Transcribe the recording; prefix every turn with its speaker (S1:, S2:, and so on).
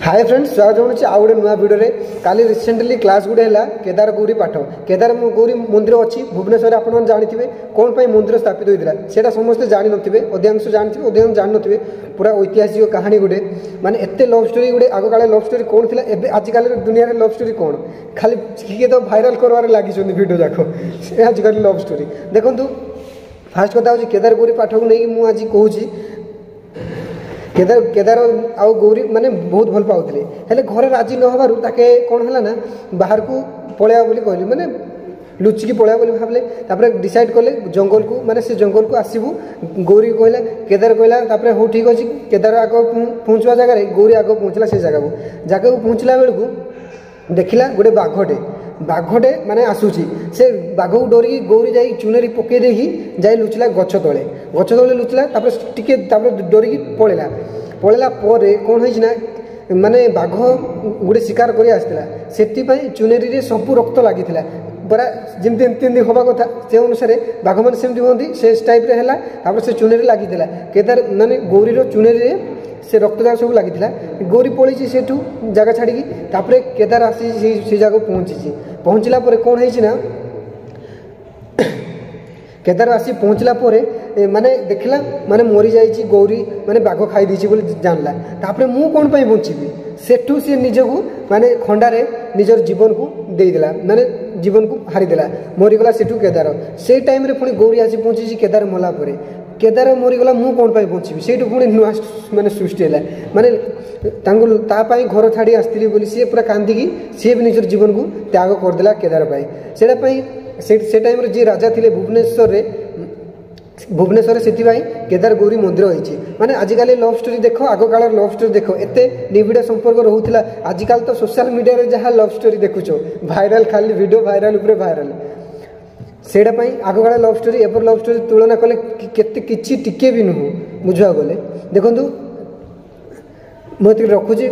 S1: Hi friends स्वागत होने आउ गोटे नुआ भिडियो रे काली रिसेंटली क्लास गुडे है केदार गौरी पाठ केदार गौरी मंदिर अच्छी भुवनेश्वर आप जानते कौन पर मंदिर स्थापित होता है सेटा समस्ते जानी नथिबे अधिकांश जानते अधिकांश जान नथिबे पूरा ऐतिहासिक कहानी गुटे माने एते लव स्टोरी गुटे आग काले लव स्टोरी कौन थिला एबे आजिकल दुनिया रे लव स्टोरी कौन खाली किए तो भाइराल करवार लगी भिडियो जाक आजिकल लव स्टोरी देखु फास्ट कथा हूँ केदार गौरी पाठ को लेकिन मुझे आज कहूँ केदार केदार आउ गौरी माने बहुत भल पाउଥିଲେ हेले घरे राजी न हबारु ताके कोन हला ना बाहर को पळेया बोली कहली माने लुचिकी पळेया बोली भाबले तापरे डिसाइड करले जंगल को माने से जंगल को आसीबू गौरी कहला केदार कहला तापरे हो ठीक अछि केदार आगो पहुंचवा जगह रे गौरी आगो पहुंचला से जगह को पहुंचला बेल को देखिला गोटे बाघटे माने आसुची से बाघ को डोरी गौरी जाई चुनेरी पके देही जाई लुचला गछ तले लुचला तापर डोरी पळेला परे कोन होइछ ना माने बाघ गोटे शिकार करी आस्तिला सेति पई चुनेरी रे सब रक्त लागिथिला बरा जेमते एंती होबा कथा से अनुसार बाघ माने सेमती होंदी से टाइप रे हला तापर से चुनेरी लागिथिला केदार माने गौरी रो चुनेरी रे से रक्त जाक सब लगी गौरी पड़ी से जगह छाड़ी तापर केदार आसी से जगह पहुँचला कौन है केदार आसी पहुँचला माने देखला माने मरी जाइए गौरी माने बाघ खाई देछि बोली जानला तापर मु कौन पाई बंचिबी सेठू से निजको माने खंडारे निजर जीवन को देदेला माने जीवन को हारीदेला मरीगला सेठू केदार से टाइम रे पुणी गौरी आसी पहुँची केदार मला परे केदार मरीगला मु कौन पाई बंचिबी सेठू पुणी नुआ माने सृष्टि है माने तापाई घर छाड़ी आसती बोली सी पूरा कांदिकी सी भी निजर जीवन को त्याग करदेला केदार पाई से टाइम रे जी राजा थिले भुवनेश्वर से केदार गौरी मंदिर होती माने आजिकल लव स्टोरी देख आग काल लव स्टोरी देख एत निबिड़ संपर्क रोला आजिकल तो सोशल मीडिया रे जहाँ लव स्टोरी देखुच भाइराल खाली वीडियो भाइराल उपरे भाइराल सेटा आग काल लव स्टोरी एपर लव स्टोरी तुलना कले केते किछि टिके भी नुह बुझा गले देखंतु मैं रखुची।